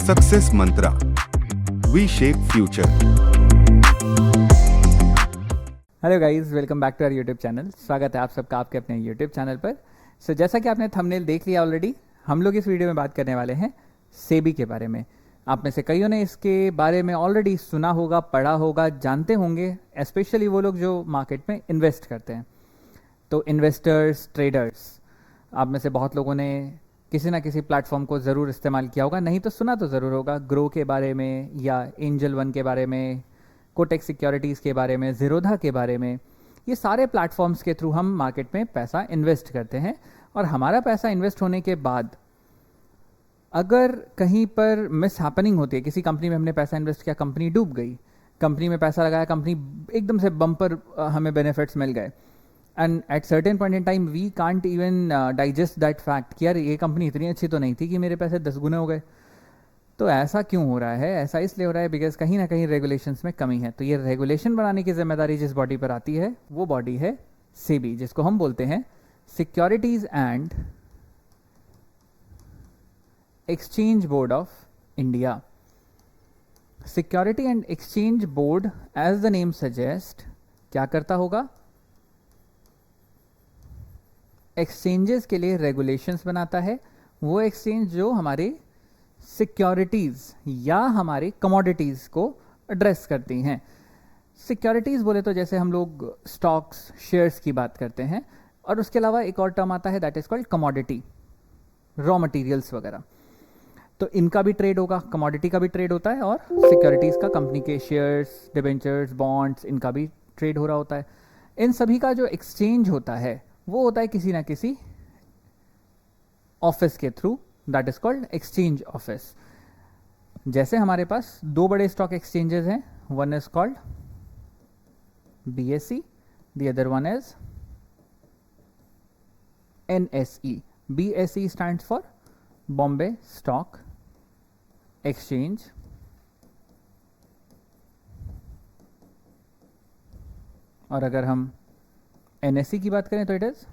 Success mantra, we shape future. Hello guys, welcome back to our YouTube channel. स्वागत है आप सबका आपके अपने यूट्यूब चैनल पर। जैसा कि आपने थंबनेल देख लिया ऑलरेडी, हम लोग इस वीडियो में बात करने वाले हैं सेबी के बारे में। आप में से कईयों ने इसके बारे में ऑलरेडी सुना होगा, पढ़ा होगा, जानते होंगे, स्पेशली वो लोग जो मार्केट में इन्वेस्ट करते हैं। तो इन्वेस्टर्स, ट्रेडर्स, आप में से बहुत लोगों ने किसी ना किसी प्लेटफॉर्म को ज़रूर इस्तेमाल किया होगा, नहीं तो सुना तो ज़रूर होगा। ग्रो के बारे में या एंजल वन के बारे में, कोटेक सिक्योरिटीज़ के बारे में, ज़ीरोधा के बारे में। ये सारे प्लेटफॉर्म्स के थ्रू हम मार्केट में पैसा इन्वेस्ट करते हैं। और हमारा पैसा इन्वेस्ट होने के बाद अगर कहीं पर मिस हैपनिंग होती है, किसी कंपनी में हमने पैसा इन्वेस्ट किया, कंपनी डूब गई, कंपनी में पैसा लगाया, कंपनी एकदम से बम्पर हमें बेनिफिट्स मिल गए, and at certain point in time we can't even digest that fact कि यार ये कंपनी इतनी अच्छी तो नहीं थी कि मेरे पैसे 10 गुने हो गए। तो ऐसा क्यों हो रहा है? ऐसा इसलिए हो रहा है बिकॉज कहीं ना कहीं रेगुलेशंस में कमी है। तो ये रेगुलेशन बनाने की जिम्मेदारी जिस बॉडी पर आती है वो बॉडी है सेबी, जिसको हम बोलते हैं securities and exchange board of India. Security and exchange board, as the name suggest, क्या करता होगा? एक्सचेंजेस के लिए रेगुलेशंस बनाता है। वो एक्सचेंज जो हमारे सिक्योरिटीज़ या हमारे कमोडिटीज़ को एड्रेस करती हैं। सिक्योरिटीज़ बोले तो जैसे हम लोग स्टॉक्स, शेयर्स की बात करते हैं, और उसके अलावा एक और टर्म आता है that is called commodity, raw materials वगैरह। तो इनका भी ट्रेड होगा, कमोडिटी का भी ट्रेड होता है, और सिक्योरिटीज़ का कंपनी के शेयर्स, डिबेंचर्स, बॉन्ड्स, इनका भी ट्रेड हो रहा होता है। इन सभी का जो एक्सचेंज होता है वो होता है किसी ना किसी ऑफिस के through, that is called exchange office. जैसे हमारे पास दो बड़े स्टॉक एक्सचेंजेस हैं, one is called BSE, the other one is NSE. BSE stands for Bombay stock exchange, और अगर हम एनएसई की बात करें तो it is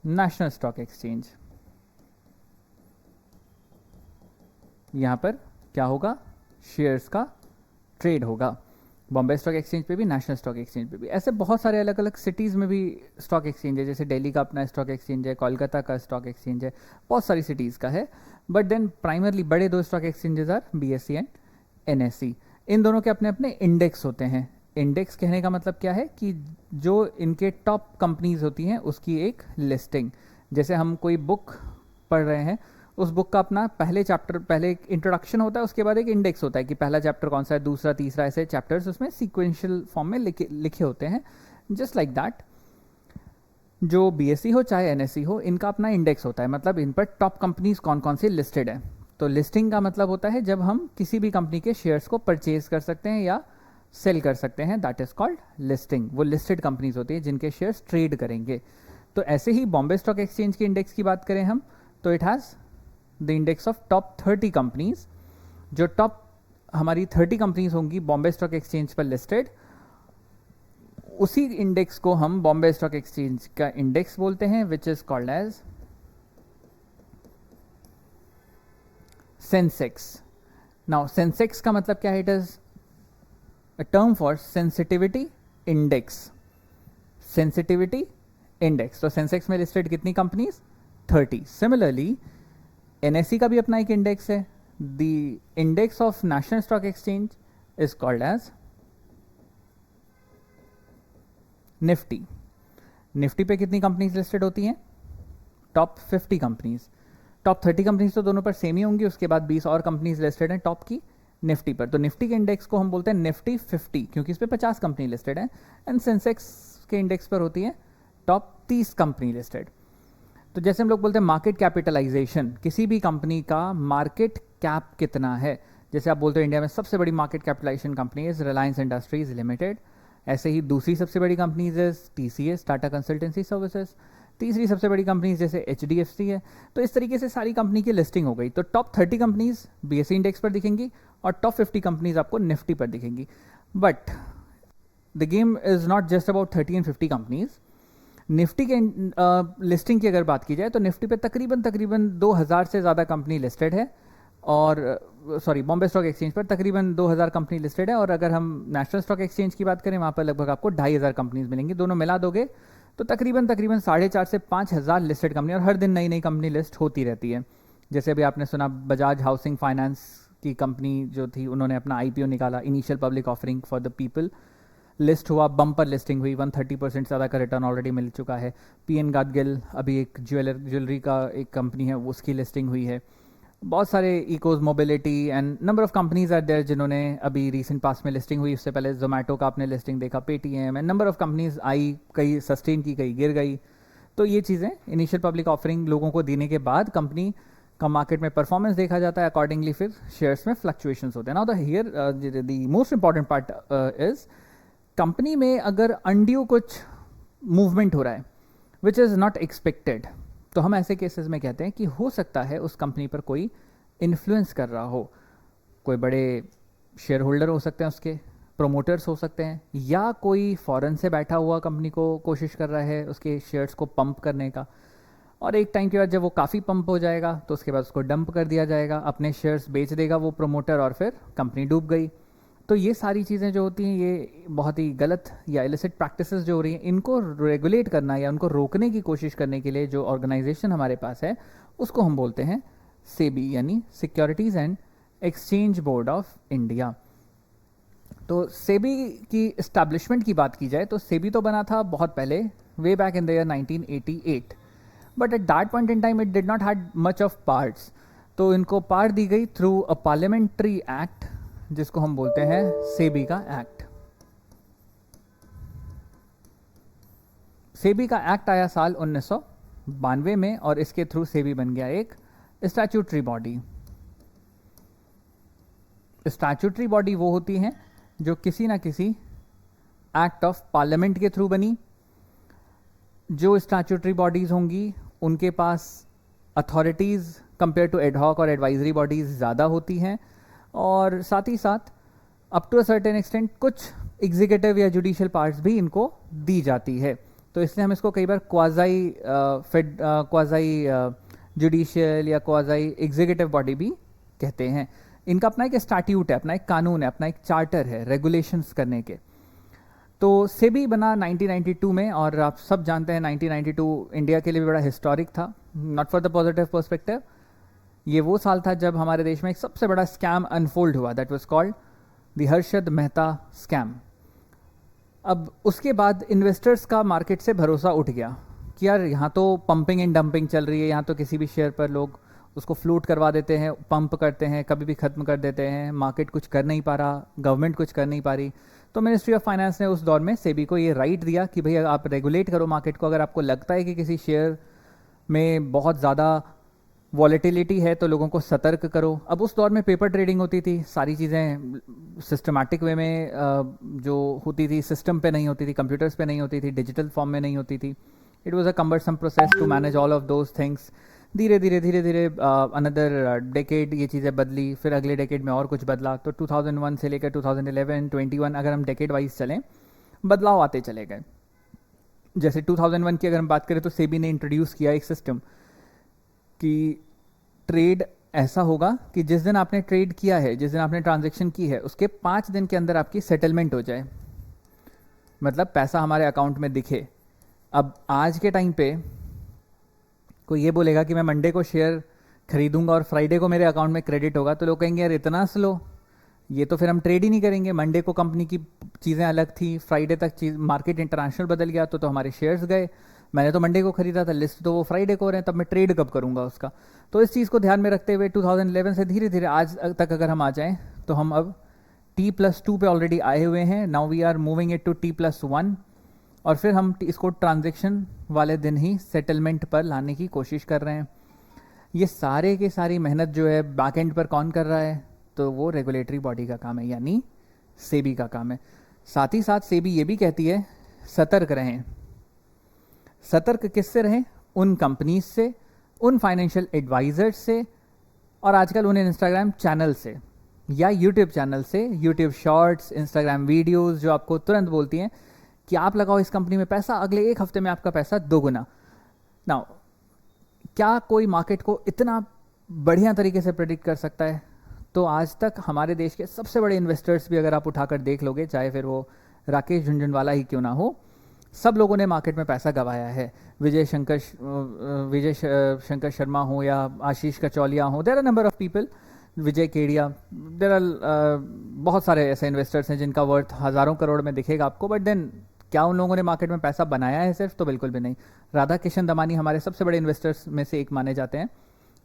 national stock exchange. यहां पर क्या होगा? शेयर्स का ट्रेड होगा। बॉम्बे स्टॉक एक्सचेंज पे भी, नेशनल स्टॉक एक्सचेंज पे भी। ऐसे बहुत सारे अलग अलग सिटीज़ में भी स्टॉक एक्सचेंज है, जैसे दिल्ली का अपना स्टॉक एक्सचेंज है, कोलकाता का स्टॉक एक्सचेंज है, बहुत सारी सिटीज़ का है। बट देन प्राइमरली बड़े दो stock exchanges are BSE and NSE. इन दोनों के अपने अपने इंडेक्स होते हैं। इंडेक्स कहने का मतलब क्या है कि जो इनके टॉप कंपनीज होती हैं उसकी एक लिस्टिंग। जैसे हम कोई बुक पढ़ रहे हैं, उस बुक का अपना पहले चैप्टर, पहले एक इंट्रोडक्शन होता है, उसके बाद एक इंडेक्स होता है कि पहला चैप्टर कौन सा है, दूसरा, तीसरा, ऐसे चैप्टर्स उसमें सीक्वेंशियल फॉर्म में लिखे होते हैं। जस्ट लाइक दैट, जो बीएसई हो चाहे एनएसई हो, इनका अपना इंडेक्स होता है। मतलब इन पर टॉप कंपनीज कौन कौन सी लिस्टेड है। तो लिस्टिंग का मतलब होता है जब हम किसी भी कंपनी के शेयर्स को परचेज कर सकते हैं या सेल कर सकते हैं, दैट इज कॉल्ड लिस्टिंग। वो लिस्टेड कंपनीज होती है जिनके शेयर्स ट्रेड करेंगे। तो ऐसे ही बॉम्बे स्टॉक एक्सचेंज के इंडेक्स की बात करें हम, तो it has the index of top 30 companies. जो टॉप हमारी 30 कंपनीज होंगी बॉम्बे स्टॉक एक्सचेंज पर लिस्टेड, उसी इंडेक्स को हम बॉम्बे स्टॉक एक्सचेंज का इंडेक्स बोलते हैं, which is called as Sensex. Now Sensex का मतलब क्या है? It is a term for sensitivity index. Sensitivity index. तो सेंसेक्स में लिस्टेड कितनी कंपनीज? 30. सिमिलरली एनएसई का भी अपना एक इंडेक्स है। The index of national stock exchange is called as Nifty. Nifty पे कितनी कंपनीज लिस्टेड होती हैं? Top 50 companies. टॉप 30 कंपनीज तो दोनों पर सेम ही होंगी, उसके बाद 20 और कंपनीज लिस्टेड हैं टॉप की निफ्टी पर। तो निफ्टी के इंडेक्स को हम बोलते हैं निफ्टी 50, क्योंकि इस पे 50 कंपनी लिस्टेड है। एंड सेंसेक्स के इंडेक्स पर होती है टॉप 30 कंपनी लिस्टेड। तो जैसे हम लोग बोलते हैं मार्केट कैपिटलाइजेशन, किसी भी कंपनी का मार्केट कैप कितना है। जैसे आप बोलते हो इंडिया में सबसे बड़ी market capitalisation company is Reliance Industries Limited. ऐसे ही दूसरी सबसे बड़ी कंपनीज इज टीसीएस, टाटा कंसल्टेंसी सर्विसेज। तीसरी सबसे बड़ी कंपनीज जैसे एचडीएफसी है। तो इस तरीके से सारी कंपनी की लिस्टिंग हो गई। तो टॉप 30 कंपनीज बीएसई इंडेक्स पर दिखेंगी और टॉप 50 कंपनीज आपको निफ्टी पर दिखेंगी। But the game is not just about 30 and 50 companies. Nifty के लिस्टिंग की अगर बात की जाए तो निफ्टी पे तकरीबन 2000 से ज़्यादा कंपनी लिस्टेड है। और सॉरी बॉम्बे स्टॉक एक्सचेंज पर तकरीबन 2000 कंपनी लिस्टेड है, और अगर हम नेशनल स्टॉक एक्सचेंज की बात करें वहाँ पर लगभग आपको 2500 कंपनीज मिलेंगी। दोनों मिला दोगे तो तकरीबन 4,500 से 5,000 लिस्टेड कंपनी, और हर दिन नई नई कंपनी लिस्ट होती रहती है। जैसे अभी आपने सुना बजाज हाउसिंग फाइनेंस की कंपनी जो थी, उन्होंने अपना आईपीओ निकाला, initial public offering for the people, list हुआ, बम्पर लिस्टिंग हुई, 130% ज़्यादा का रिटर्न ऑलरेडी मिल चुका है। पीएन गाडगिल अभी एक ज्वेलरी का एक कंपनी है, उसकी लिस्टिंग हुई है। बहुत सारे इकोज mobility and number of companies are there जिन्होंने अभी रिसेंट पास में लिस्टिंग हुई। उससे पहले जोमेटो का आपने लिस्टिंग देखा, Paytm and number of companies आई, कई सस्टेन की, कई गिर गई। तो ये चीज़ें इनिशियल पब्लिक ऑफरिंग लोगों को देने के बाद कंपनी का मार्केट में परफॉर्मेंस देखा जाता है, अकॉर्डिंगली फिर शेयर्स में फ्लक्चुएशंस होते हैं। Now the here the most important part is company में अगर अनड्यू कुछ मूवमेंट हो रहा है विच इज़ नॉट एक्सपेक्टेड, तो हम ऐसे केसेस में कहते हैं कि हो सकता है उस कंपनी पर कोई इन्फ्लुएंस कर रहा हो। कोई बड़े शेयर होल्डर हो सकते हैं, उसके प्रोमोटर्स हो सकते हैं, या कोई फॉरेन से बैठा हुआ कंपनी को कोशिश कर रहा है उसके शेयर्स को पंप करने का, और एक टाइम के बाद जब वो काफ़ी पंप हो जाएगा तो उसके बाद उसको डंप कर दिया जाएगा, अपने शेयर्स बेच देगा वो प्रोमोटर, और फिर कंपनी डूब गई। तो ये सारी चीज़ें जो होती हैं, ये बहुत ही गलत या इलिसिट प्रैक्टिसेस जो हो रही हैं, इनको रेगुलेट करना या उनको रोकने की कोशिश करने के लिए जो ऑर्गेनाइजेशन हमारे पास है उसको हम बोलते हैं सेबी, यानी securities and exchange board of India. तो सेबी की इस्टेब्लिशमेंट की बात की जाए तो सेबी तो बना था बहुत पहले, way back in the year 1988, but at that point in time it did not had much of parts. तो इनको पार्ट दी गई थ्रू अ पार्लियामेंट्री एक्ट जिसको हम बोलते हैं सेबी का एक्ट। सेबी का एक्ट आया साल 1992 में, और इसके थ्रू सेबी बन गया एक स्टैट्यूटरी बॉडी। स्टैट्यूटरी बॉडी वो होती हैं जो किसी ना किसी एक्ट ऑफ पार्लियामेंट के थ्रू बनी। जो स्टैट्यूटरी बॉडीज होंगी उनके पास अथॉरिटीज़ कंपेयर टू एडहॉक और एडवाइजरी बॉडीज़ ज़्यादा होती हैं, और साथ ही साथ up to a certain extent कुछ एग्जीक्यूटिव या जुडिशियल पार्ट्स भी इनको दी जाती है। तो इसलिए हम इसको कई बार क्वाजाई जुडिशियल या क्वाजाई एग्जीक्यूटिव बॉडी भी कहते हैं। इनका अपना एक स्टैट्यूट है, अपना एक कानून है, अपना एक चार्टर है रेगुलेशंस करने के। तो सेबी बना 1992 में, और आप सब जानते हैं 1992 इंडिया के लिए भी बड़ा हिस्टोरिक था, not for the positive perspective. ये वो साल था जब हमारे देश में एक सबसे बड़ा स्कैम अनफोल्ड हुआ, that was called the Harshad Mehta scam. अब उसके बाद इन्वेस्टर्स का मार्केट से भरोसा उठ गया कि यार यहाँ तो पंपिंग एंड डंपिंग चल रही है, यहाँ तो किसी भी शेयर पर लोग उसको फ्लोट करवा देते हैं, पंप करते हैं, कभी भी ख़त्म कर देते हैं, मार्केट कुछ कर नहीं पा रहा, गवर्नमेंट कुछ कर नहीं पा रही। तो मिनिस्ट्री ऑफ फाइनेंस ने उस दौर में सेबी को ये राइट दिया कि भैया आप रेगुलेट करो मार्केट को। अगर आपको लगता है कि किसी शेयर में बहुत ज़्यादा वॉलेटिलिटी है तो लोगों को सतर्क करो। अब उस दौर में पेपर ट्रेडिंग होती थी, सारी चीज़ें सिस्टमैटिक वे में जो होती थी, सिस्टम पे नहीं होती थी, कंप्यूटर्स पे नहीं होती थी, डिजिटल फॉर्म में नहीं होती थी। It was a cumbersome process to manage all of those things. धीरे धीरे अनदर डेकेड ये चीज़ें बदली, फिर अगले डेकेड में और कुछ बदला। तो 2001 से लेकर 2011, 21 अगर हम डेकेड वाइज चलें, बदलाव आते चले गए। जैसे 2001 की अगर हम बात करें तो सेबी ने इंट्रोड्यूस किया एक सिस्टम कि ट्रेड ऐसा होगा कि जिस दिन आपने ट्रेड किया है, जिस दिन आपने ट्रांजैक्शन की है, उसके 5 दिन के अंदर आपकी सेटलमेंट हो जाए, मतलब पैसा हमारे अकाउंट में दिखे। अब आज के टाइम पे कोई ये बोलेगा कि मैं मंडे को शेयर खरीदूंगा और फ्राइडे को मेरे अकाउंट में क्रेडिट होगा, तो लोग कहेंगे यार इतना स्लो, ये तो फिर हम ट्रेड ही नहीं करेंगे। मंडे को कंपनी की चीज़ें अलग थी, फ्राइडे तक चीज़ मार्केट इंटरनेशनल बदल गया, तो हमारे शेयर्स गए। मैंने तो मंडे को खरीदा था, लिस्ट तो वो फ्राइडे को हो रहे हैं, तब मैं ट्रेड कब करूंगा उसका। तो इस चीज़ को ध्यान में रखते हुए 2011 से धीरे धीरे आज तक अगर हम आ जाएं तो हम अब T+2 पे ऑलरेडी आए हुए हैं। Now we are moving it to T+1, और फिर हम इसको ट्रांजेक्शन वाले दिन ही सेटलमेंट पर लाने की कोशिश कर रहे हैं। ये सारे की सारी मेहनत जो है बैक एंड पर कौन कर रहा है, तो वो रेगुलेटरी बॉडी का काम है, यानी सेबी का काम है। साथ ही साथ सेबी ये भी कहती है सतर्क रहें। सतर्क किससे रहें? उन कंपनीज से, उन फाइनेंशियल एडवाइजर्स से, और आजकल उन इंस्टाग्राम चैनल से या यूट्यूब चैनल से, यूट्यूब शॉर्ट्स, इंस्टाग्राम वीडियोस जो आपको तुरंत बोलती हैं कि आप लगाओ इस कंपनी में पैसा, अगले 1 हफ्ते में आपका पैसा 2 गुना। नाउ क्या कोई मार्केट को इतना बढ़िया तरीके से प्रेडिक्ट कर सकता है। तो आज तक हमारे देश के सबसे बड़े इन्वेस्टर्स भी अगर आप उठाकर देख लोगे, चाहे फिर वो राकेश झुनझुनवाला ही क्यों ना हो, सब लोगों ने मार्केट में पैसा गंवाया है। विजय शंकर शर्मा हो या आशीष कचौलिया हो, there are number of people, Vijay Kedia, there are बहुत सारे ऐसे इन्वेस्टर्स हैं जिनका वर्थ हज़ारों करोड़ में दिखेगा आपको, बट देन क्या उन लोगों ने मार्केट में पैसा बनाया है सिर्फ? तो बिल्कुल भी नहीं। राधा किशन दमानी हमारे सबसे बड़े इन्वेस्टर्स में से एक माने जाते हैं,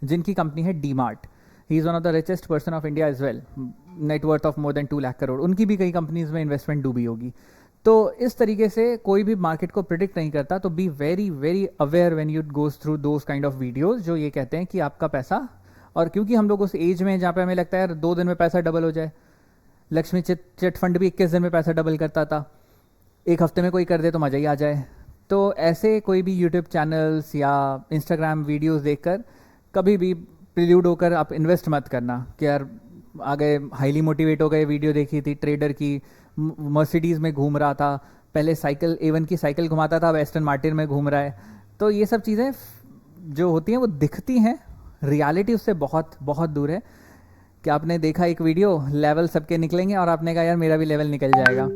जिनकी कंपनी है D Mart. He is one of the richest person of India as well, net worth of more than 2 lakh crore. उनकी भी कई कंपनीज में इन्वेस्टमेंट डूबी होगी। तो इस तरीके से कोई भी मार्केट को प्रिडिक्ट नहीं करता। तो be very very aware when you goes through those kind of videos जो ये कहते हैं कि आपका पैसा, और क्योंकि हम लोग उस एज में जहाँ पे हमें लगता है यार 2 दिन में पैसा डबल हो जाए, लक्ष्मी चिट फंड भी 21 दिन में पैसा डबल करता था, 1 हफ्ते में कोई कर दे तो मज़ा ही आ जाए। तो ऐसे कोई भी यूट्यूब चैनल्स या इंस्टाग्राम वीडियोस देखकर कभी भी प्रिल्यूड होकर आप इन्वेस्ट मत करना कि यार आ गए, हाईली मोटिवेट हो गए, वीडियो देखी थी ट्रेडर की, मर्सिडीज़ में घूम रहा था, पहले साइकिल A1 की साइकिल घुमाता था, अब एस्टन मार्टिन में घूम रहा है। तो ये सब चीज़ें जो होती हैं वो दिखती हैं, रियलिटी उससे बहुत बहुत दूर है। कि आपने देखा एक वीडियो, लेवल सबके निकलेंगे और आपने कहा यार मेरा भी लेवल निकल जाएगा,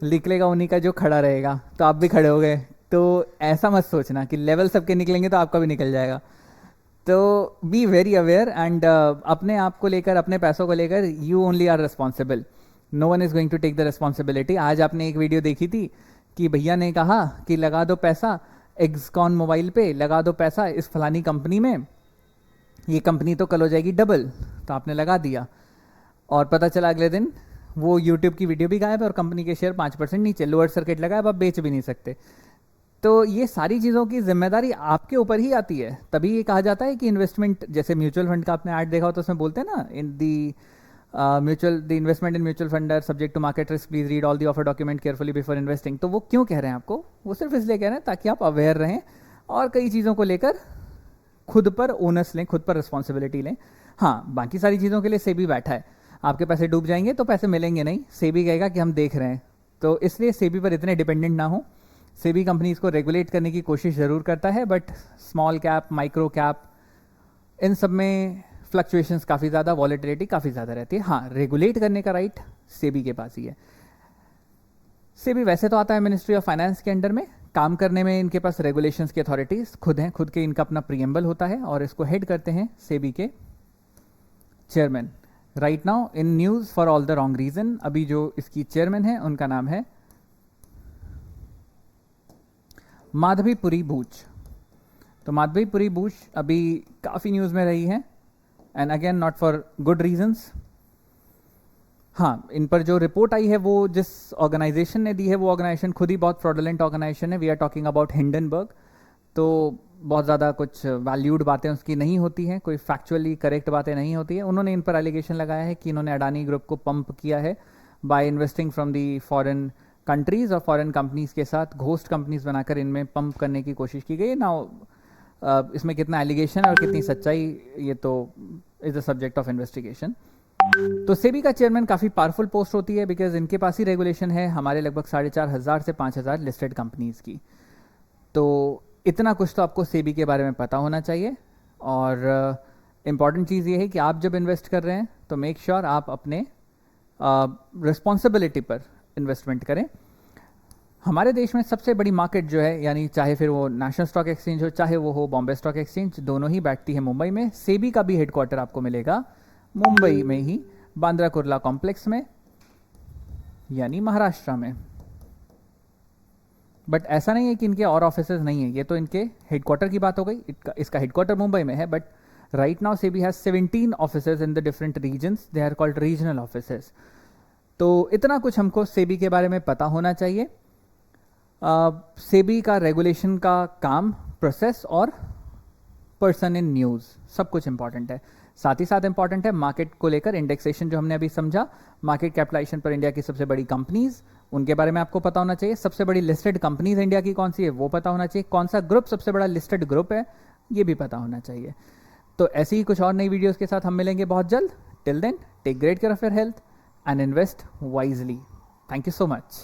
निकलेगा उन्हीं का जो खड़ा रहेगा, तो आप भी खड़े हो गए। तो ऐसा मत सोचना कि लेवल सबके निकलेंगे तो आपका भी निकल जाएगा। तो बी वेरी अवेयर एंड अपने आप को लेकर, अपने पैसों को लेकर, you only are responsible, no one is going to take the responsibility. आज आपने एक वीडियो देखी थी कि भैया ने कहा कि लगा दो पैसा एक्सकॉन मोबाइल पे, लगा दो पैसा इस फलानी कंपनी में, ये कंपनी तो कल हो जाएगी डबल। तो आपने लगा दिया और पता चला अगले दिन वो यूट्यूब की वीडियो भी गायब है और कंपनी के शेयर 5% नीचे, लोअर सर्किट लगा है, अब आप बेच भी नहीं सकते। तो ये सारी चीज़ों की जिम्मेदारी आपके ऊपर ही आती है। तभी ये कहा जाता है कि इन्वेस्टमेंट, जैसे म्यूचुअल फंड का आपने ऐड देखा हो तो उसमें बोलते हैं ना, in the the investment in mutual fund are subject to market risk, please read all the offer document carefully before investing. तो वो क्यों कह रहे हैं आपको? वो सिर्फ इसलिए कह रहे हैं ताकि आप अवेयर रहें और कई चीज़ों को लेकर खुद पर ओनस लें, खुद पर रिस्पॉन्सिबिलिटी लें। हाँ, बाकी सारी चीज़ों के लिए सेबी बैठा है। आपके पैसे डूब जाएंगे तो पैसे मिलेंगे नहीं, सेबी कहेगा कि हम देख रहे हैं। तो इसलिए सेबी पर इतने डिपेंडेंट ना हो। सेबी कंपनीज को रेगुलेट करने की कोशिश ज़रूर करता है, but small cap, micro cap, इन सब में फ्लक्चुएशंस काफ़ी ज़्यादा, वॉलेटिलिटी काफ़ी ज़्यादा रहती है। हाँ, रेगुलेट करने का राइट सेबी के पास ही है। सेबी वैसे तो आता है मिनिस्ट्री ऑफ फाइनेंस के अंडर में, काम करने में इनके पास रेगुलेशंस की अथॉरिटीज़ खुद हैं, खुद के इनका अपना प्रीएम्बल होता है और इसको हेड करते हैं सेबी के chairman. Right now in news for all the wrong reason, अभी जो इसकी चेयरमैन है उनका नाम है माधवीपुरी बूच। तो माधवीपुरी बूच अभी काफ़ी न्यूज़ में रही है, and again not for good reasons. हाँ, इन पर जो रिपोर्ट आई है वो जिस ऑर्गेनाइजेशन ने दी है, वो ऑर्गेनाइजेशन खुद ही बहुत फ्रॉडुलेंट ऑर्गेनाइजेशन है। We are talking about Hindenburg. तो बहुत ज़्यादा कुछ वैल्यूड बातें उसकी नहीं होती हैं, कोई फैक्चुअली करेक्ट बातें नहीं होती है। उन्होंने इन पर एलिगेशन लगाया है कि इन्होंने अडानी ग्रुप को पंप किया है by investing from the foreign countries और फॉरेन कंपनीज़ के साथ घोस्ट कंपनीज बनाकर इनमें पंप करने की कोशिश की गई। नाउ इसमें कितना एलिगेशन और कितनी सच्चाई, ये तो is the subject of investigation. तो सेबी का चेयरमैन काफ़ी पावरफुल पोस्ट होती है, बिकॉज इनके पास ही रेगुलेशन है हमारे लगभग 4,500 से 5,000 लिस्टेड कंपनीज़ की। तो इतना कुछ तो आपको सेबी के बारे में पता होना चाहिए। और इम्पॉर्टेंट चीज़ ये है कि आप जब इन्वेस्ट कर रहे हैं तो मेक श्योर आप अपने रिस्पॉन्सिबिलिटी पर इन्वेस्टमेंट करें। हमारे देश में सबसे बड़ी मार्केट जो है, यानी चाहे फिर वो नेशनल स्टॉक एक्सचेंज हो, चाहे वो हो बॉम्बे स्टॉक एक्सचेंज, दोनों ही बैठती है मुंबई में। सेबी का भी हेडक्वार्टर आपको मिलेगा मुंबई में ही, बांद्रा कुर्ला कॉम्प्लेक्स में, यानी महाराष्ट्र में। बट ऐसा नहीं है कि इनके और ऑफिसेज नहीं है, ये तो इनके हेडक्वार्टर की बात हो गई। इसका हेडक्वार्टर मुंबई में है, but right now SEBI has 17 offices in the different regions, they are called regional offices. तो इतना कुछ हमको सेबी के बारे में पता होना चाहिए। सेबी का रेगुलेशन का काम, प्रोसेस और पर्सन इन न्यूज़, सब कुछ इंपॉर्टेंट है। साथ ही साथ इंपॉर्टेंट है मार्केट को लेकर इंडेक्सेशन, जो हमने अभी समझा। मार्केट कैपिटलाइजेशन पर इंडिया की सबसे बड़ी कंपनीज, उनके बारे में आपको पता होना चाहिए। सबसे बड़ी लिस्टेड कंपनीज इंडिया की कौन सी है वो पता होना चाहिए। कौन सा ग्रुप सबसे बड़ा लिस्टेड ग्रुप है ये भी पता होना चाहिए। तो ऐसी ही कुछ और नई वीडियोस के साथ हम मिलेंगे बहुत जल्द। Till then, take great care of your health and invest wisely. Thank you so much.